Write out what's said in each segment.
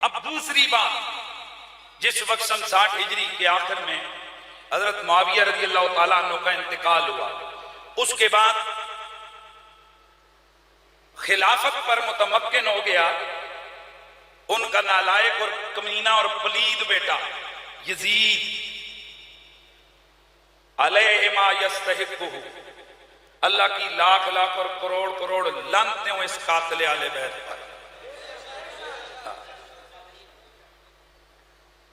اب دوسری بات، جس وقت سن 60 ہجری کے آخر میں حضرت معاویہ رضی اللہ تعالیٰ عنہ کا انتقال ہوا، اس کے بعد خلافت پر متمکن ہو گیا ان کا نالائق اور کمینہ اور پلید بیٹا یزید علیہ ما یستحقہ، اللہ کی لاکھ لاکھ اور کروڑ کروڑ لعنتیں ہوں اس قاتل اہل بیت پر۔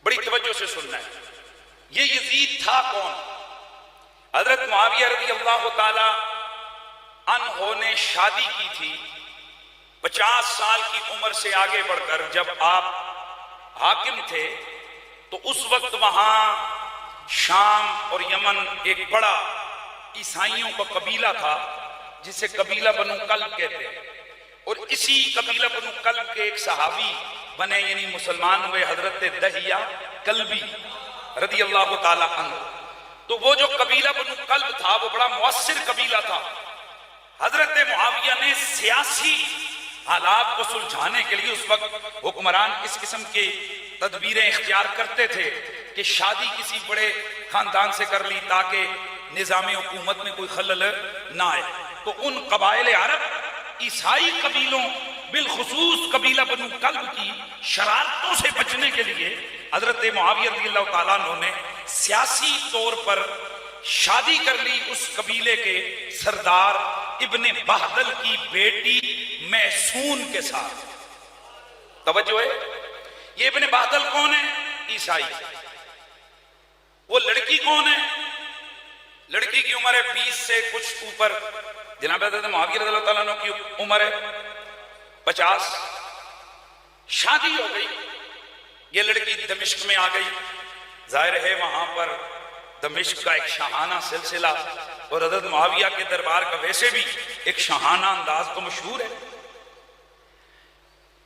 بڑی توجہ سے سننا ہے، یہ یزید تھا کون؟ حضرت معاویہ رضی اللہ تعالی عنہ نے شادی کی تھی 50 سال کی عمر سے آگے بڑھ کر، جب آپ حاکم تھے تو اس وقت وہاں شام اور یمن ایک بڑا عیسائیوں کا قبیلہ تھا جسے قبیلہ بنو کلب کہتے ہیں، اور اسی قبیلہ بنو کلب کے ایک صحابی بنے، یعنی مسلمان ہوئے، حضرت دہیہ کلبی رضی اللہ تعالی عنہ۔ تو وہ جو قبیلہ بنو کلب تھا وہ بڑا مؤثر قبیلہ تھا۔ حضرت معاویہ نے سیاسی حالات کو سلجھانے کے لیے، اس وقت حکمران اس قسم کی تدبیریں اختیار کرتے تھے کہ شادی کسی بڑے خاندان سے کر لی تاکہ نظام حکومت میں کوئی خلل نہ آئے۔ تو ان قبائل عرب عیسائی قبیلوں بالخصوص قبیلہ بنو کلب کی شرارتوں سے بچنے کے لیے حضرت معاویہ رضی اللہ تعالیٰ عنہ نے سیاسی طور پر شادی کر لی اس قبیلے کے سردار ابن بہدل کی بیٹی محسون کے ساتھ۔ توجہ ہے، یہ ابن بہدل کون ہے؟ عیسائی۔ وہ لڑکی کون ہے؟ لڑکی کی عمر ہے 20 سے کچھ اوپر، جناب حضرت معاویہ رضی اللہ تعالیٰ عنہ کی عمر ہے 50۔ شادی ہو گئی، یہ لڑکی دمشق میں آ گئی، ظاہر ہے وہاں پر دمشق کا ایک شاہانہ سلسلہ اور حضرت معاویہ کے دربار کا ویسے بھی ایک شاہانہ انداز تو مشہور ہے۔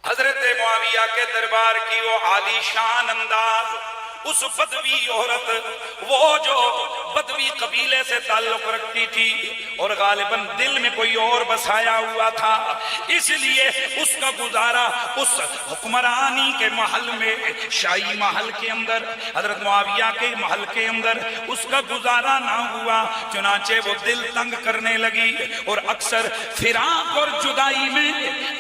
حضرت معاویہ کے دربار کی وہ عالی شان انداز، اس بدوی عورت، وہ جو بدوی قبیلے سے تعلق رکھتی تھی اور غالباً دل میں کوئی اور بسایا ہوا تھا، اس لیے اس کا گزارا اس حکمرانی کے محل میں، شاہی محل کے اندر، حضرت معاویہ کے محل کے اندر اس کا گزارا نہ ہوا، چنانچہ وہ دل تنگ کرنے لگی اور اکثر فراق اور جدائی میں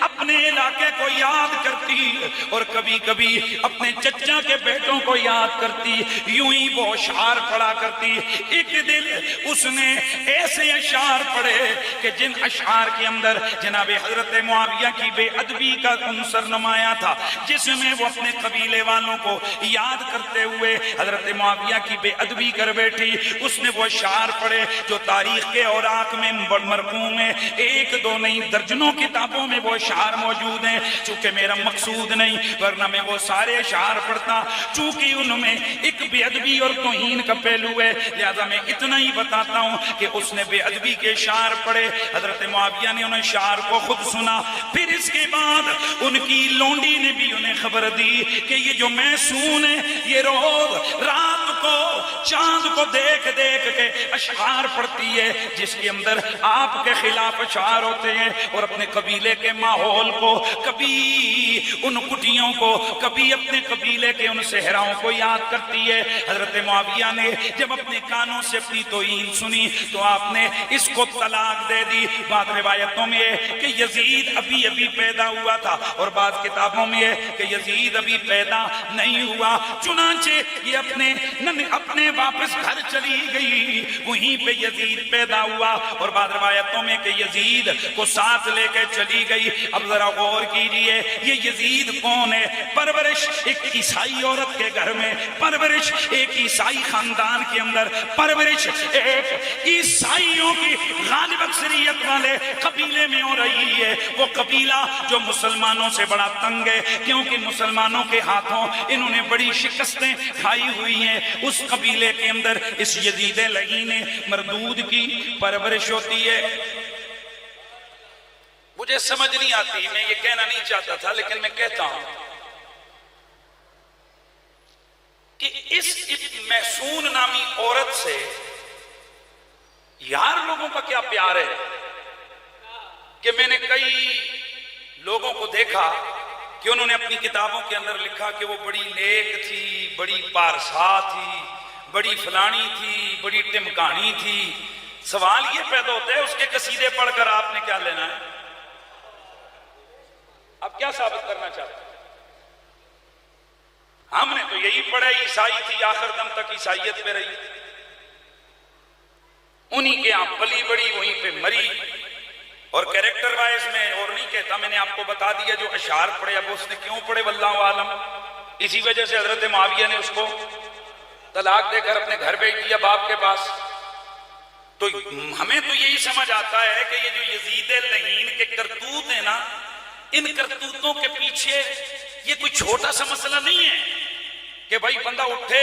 اپنے علاقے کو یاد کرتی اور کبھی کبھی اپنے چچا کے بیٹوں کو یاد کرتی، یوں ہی وہ اشعار پڑھا کرتی۔ ایک دل اس نے ایسے اشعار پڑھے کہ جن اشعار کے اندر جناب حضرت معاویہ کی بے ادبی کا عنصر نمایاں تھا، جس میں وہ اپنے قبیلے والوں کو یاد کرتے ہوئے حضرت معاویہ کی بے ادبی کر بیٹھی۔ اس نے وہ اشعار پڑھے جو تاریخ کے اوراق میں مرقوم ہیں، ایک دو نہیں درجنوں کتابوں میں وہ اشعار موجود ہیں۔ چونکہ میرا مقصود نہیں ورنہ میں وہ سارے اشعار پڑھتا، چونکہ ان میں ایک بے ادبی اور توہین کا پہلو ہے، لہذا میں اتنا ہی بتاتا ہوں کہ اس نے بے ادبی کے اشعار پڑھے، حضرت معاویہ نے ان اشعار کو خود سنا، پھر اس کے بعد ان کی لونڈی نے بھی انہیں خبر دی کہ یہ جو محسون ہے یہ روز رات کو چاند کو دیکھ دیکھ کے اشعار پڑھتی ہے، جس کے اندر آپ کے خلاف اشعار ہوتے ہیں، اور اپنے قبیلے کے ماحول کو، کبھی ان کٹیوں کو، کبھی اپنے قبیلے کے ان صحراؤں کو یاد کرتی ہے۔ حضرت معاویہ نے جب اپنے کانوں سے اپنی توہین سنی تو آپ نے اس کو طلاق دے دی۔ بعض روایتوں میں ہے کہ یزید ابھی ابھی پیدا ہوا تھا، اور بعض کتابوں میں ہے کہ یزید ابھی پیدا نہیں ہوا، چنانچہ یہ اپنے واپس گھر چلی گئی، وہیں پہ یزید پیدا ہوا، اور بعض روایتوں میں کہ یزید کو ساتھ لے کے چلی گئی۔ اب ذرا غور کیجئے، یہ یزید کون ہے؟ پرورش ایک عیسائی عورت کے گھر میں، پرورش ایک عیسائی خاندان کے اندر، پرورش ایک عیسائیوں کی غالب اکثریت والے قبیلے میں ہو رہی ہے، وہ قبیلہ جو مسلمانوں سے بڑا تنگ ہے، کیونکہ مسلمانوں کے ہاتھوں انہوں نے بڑی شکستیں کھائی ہوئی ہیں۔ اس قبیلے کے اندر اس یزید لعین مردود کی پرورش ہوتی ہے۔ مجھے سمجھ نہیں آتی، میں یہ کہنا نہیں چاہتا تھا لیکن میں کہتا ہوں کہ اس محسون نامی عورت سے یار لوگوں کا کیا پیار ہے کہ میں نے کئی لوگوں کو دیکھا کہ انہوں نے اپنی کتابوں کے اندر لکھا کہ وہ بڑی نیک تھی، بڑی پارسا تھی، بڑی فلانی تھی، بڑی ٹمکانی تھی. سوال یہ پیدا ہوتا ہے اس کے قصیدے پڑھ کر آپ نے کیا لینا ہے؟ اب کیا ثابت کرنا چاہتے ہیں؟ ہم نے تو یہی پڑھا عیسائی تھی، آخر دم تک عیسائیت پہ رہی، انہی کے یہاں پلی بڑی، وہیں پہ مری. اور کیریکٹر وائز میں اور نہیں کہتا، میں نے آپ کو بتا دیا جو اشعار پڑھے. اب اس نے کیوں پڑھے واللہ عالم، اسی وجہ سے حضرت معاویہ نے اس کو طلاق دے کر اپنے گھر بھیج دیا باپ کے پاس. تو ہمیں تو یہی سمجھ آتا ہے کہ یہ جو یزید لعین کے کرتوت ہیں نا، ان کرتوتوں کے پیچھے یہ کوئی چھوٹا سا مسئلہ نہیں ہے کہ بھائی بندہ اٹھے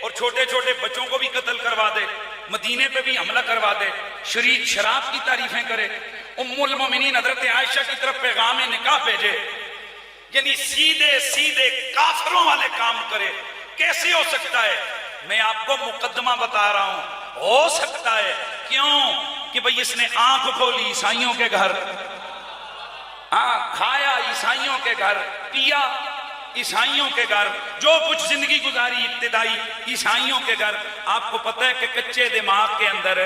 اور چھوٹے چھوٹے بچوں کو بھی قتل کروا دے، مدینے پہ بھی حملہ کروا دے، شراب کی تعریفیں کرے، ام المومنین حضرت عائشہ کی طرف پیغام نکاح بھیجے، یعنی سیدھے سیدھے کافروں والے کام کرے. کیسے ہو سکتا ہے؟ میں آپ کو مقدمہ بتا رہا ہوں. ہو سکتا ہے کیوں کہ بھئی اس نے آنکھ کھولی عیسائیوں کے گھر، کھایا عیسائیوں کے گھر، پیا عیسائیوں کے گھر، جو کچھ زندگی گزاری ابتدائی عیسائیوں کے گھر. آپ کو پتہ ہے کہ کچے دماغ کے اندر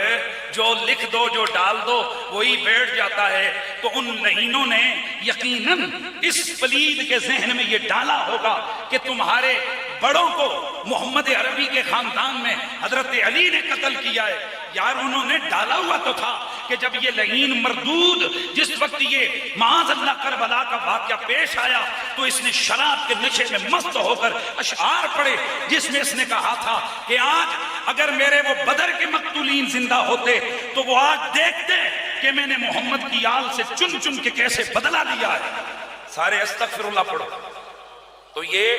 جو لکھ دو، جو ڈال دو، وہی بیٹھ جاتا ہے. تو ان لعینوں نے یقیناً اس پلید کے ذہن میں یہ ڈالا ہوگا کہ تمہارے بڑوں کو محمد عربی کے خاندان میں حضرت علی نے قتل کیا ہے. یار انہوں نے ڈالا ہوا تو تھا کہ جب یہ لعین مردود جس وقت یہ معاذ اللہ کربلا کا واقعہ پیش آیا تو اس نے شراب کے نشے میں مست ہو کر اشعار پڑھے، جس میں اس نے کہا تھا کہ آج اگر میرے وہ بدر کے مقتولین زندہ ہوتے تو وہ آج دیکھتے کہ میں نے محمد کی آل سے چن چن کے کیسے بدلہ لیا ہے. سارے استغفر اللہ پڑھو. تو یہ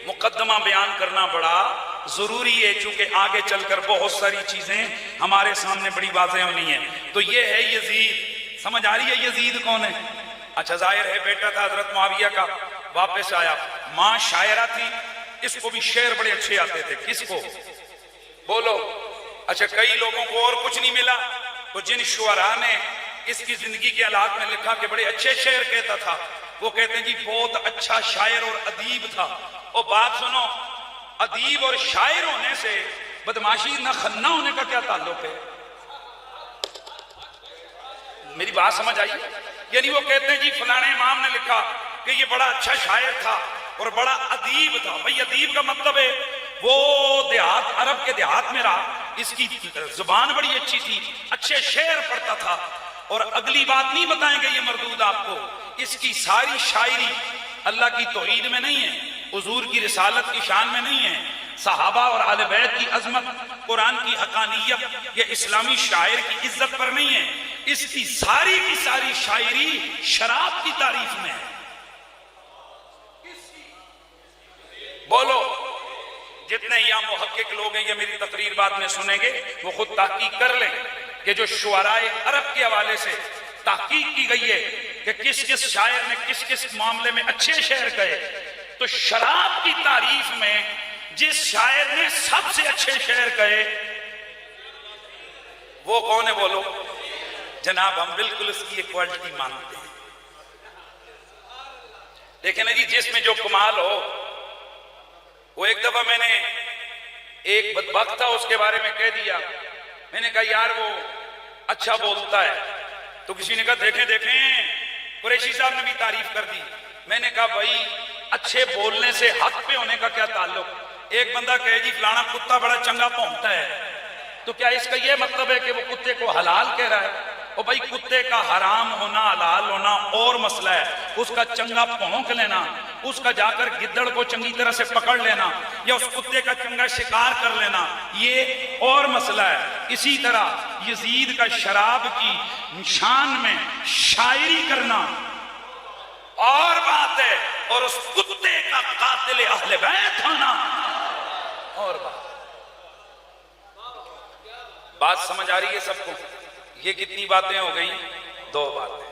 مقدمہ بیان کرنا بڑا ضروری ہے، چونکہ آگے چل کر بہت ساری چیزیں ہمارے سامنے بڑی واضح ہونی ہیں. تو یہ ہے یزید. سمجھ آ رہی ہے یزید کون ہے؟ اچھا ظاہر ہے بیٹا تھا حضرت معاویہ کا، واپس آیا. ماں شاعرہ تھی، اس کو بھی شعر بڑے اچھے آتے تھے. کس کو بولو؟ اچھا کئی لوگوں کو اور کچھ نہیں ملا تو جن شعراء نے اس کی زندگی کے حالات میں لکھا کہ بڑے اچھے شعر کہتا تھا، وہ کہتے ہیں جی بہت اچھا شاعر اور ادیب تھا. اور بات سنو، ادیب اور شاعر ہونے سے بدماشی نہ خنہ ہونے کا کیا تعلق ہے؟ میری بات سمجھ آئی؟ یعنی وہ کہتے ہیں جی فلانے امام نے لکھا کہ یہ بڑا اچھا شاعر تھا اور بڑا ادیب تھا. بھئی ادیب کا مطلب ہے وہ دیہات، عرب کے دیہات میں رہا، اس کی زبان بڑی اچھی تھی، اچھے شعر پڑھتا تھا. اور اگلی بات نہیں بتائیں گے یہ مردود آپ کو، اس کی ساری شاعری اللہ کی توحید میں نہیں ہے، حضور کی رسالت کی شان میں نہیں ہے، صحابہ اور آل بیت کی عظمت، قرآن کی حقانیت یا اسلامی شاعر کی عزت پر نہیں ہے. اس کی ساری شاعری شراب کی تعریف میں ہے. بولو، جتنے یہاں محقق لوگ ہیں یہ میری تقریر بعد میں سنیں گے، وہ خود تحقیق کر لیں کہ جو شعراء عرب کے حوالے سے تحقیق کی گئی ہے کہ کس کس شاعر نے کس کس معاملے میں اچھے شعر کہے، تو شراب کی تعریف میں جس شاعر نے سب سے اچھے شعر کہے وہ کون ہے؟ بولو جناب. ہم بالکل اس کی ایک کوالٹی مانتے ہیں. لیکن جی جس میں جو کمال ہو، وہ ایک دفعہ میں نے ایک بدبخت تھا اس کے بارے میں کہہ دیا. میں نے کہا یار وہ اچھا بولتا ہے، تو کسی نے کہا دیکھیں قریشی صاحب نے بھی تعریف کر دی. میں نے کہا بھائی اچھے بولنے سے حق پہ ہونے کا کیا تعلق؟ ایک بندہ کہے جی فلانا کتا بڑا چنگا بھونکتا ہے، تو کیا اس کا یہ مطلب ہے کہ وہ کتے کو حلال کہہ رہا ہے؟ اور بھائی کتے کا حرام ہونا حلال ہونا اور مسئلہ ہے، اس کا چنگا بھونک لینا، اس کا جا کر گدڑ کو چنگی طرح سے پکڑ لینا یا اس کتے کا چنگا شکار کر لینا یہ اور مسئلہ ہے. اسی طرح یزید کا شراب کی شان میں شاعری کرنا اور بات ہے، اور اس کتے کا قاتل اہل بیت ہونا اور بات. بات سمجھ آ رہی ہے سب کو؟ یہ کتنی باتیں ہو گئی؟ 2 باتیں.